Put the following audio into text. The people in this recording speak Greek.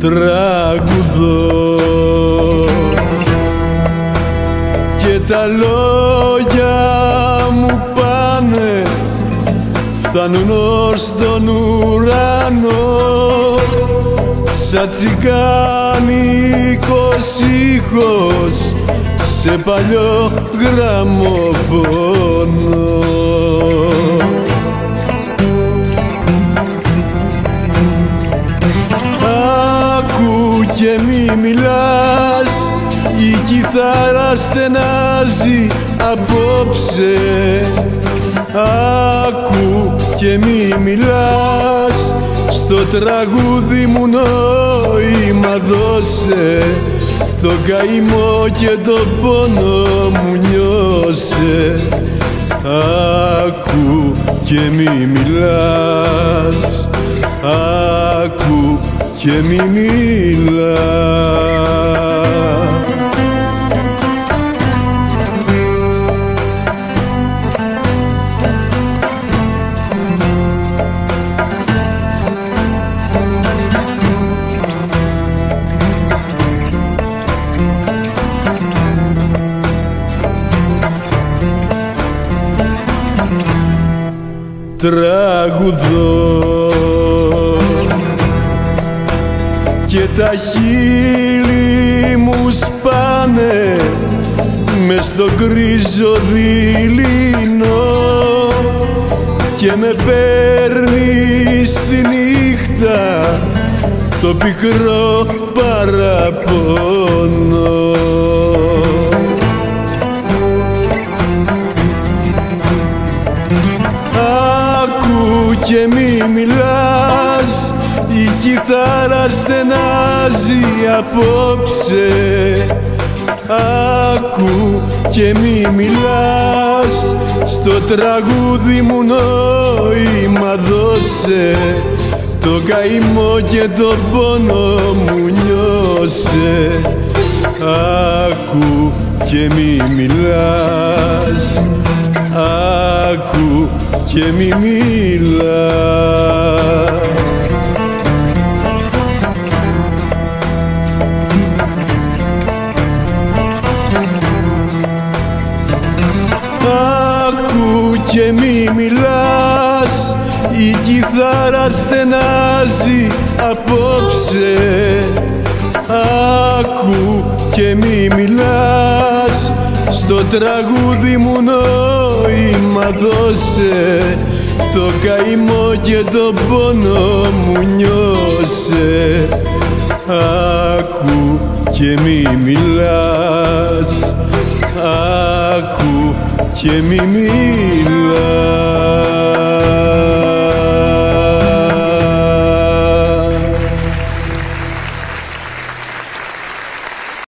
τραγουδώ και τα λόγια μου πάνε, φτάνουν ως τον ουρανό, σαν τσιγκάνικος ήχος σε παλιό γραμμοφόνο. Άκου και μη μιλάς, η κιθάρα στενάζει απόψε. Άκου και μη μιλάς, στο τραγούδι μου νόημα δώσε, το καημό και το πόνο μου νιώσε. Άκου και μη μιλάς, άκου και μη μιλάς. Τραγουδώ και τα χείλη μου σπάνε μες στο γκρίζο δειλινό και με παίρνει στη νύχτα το πικρό παραπονό. Και μη μιλάς, η κιθάρα στενάζει απόψε. Άκου και μη μιλάς, στο τραγούδι μου νόημα δώσε, το καημό και το πόνο μου νιώσε. Άκου και μη μιλάς, άκου και μη μιλάς. Άκου και μη μιλάς, η κιθάρα στενάζει απόψε. Άκου και μη μιλάς, στο τραγούδι μου νόημα δώσε, το καημό και το πόνο μου νιώσε. Άκου και μη μιλάς, άκου και μη μιλάς.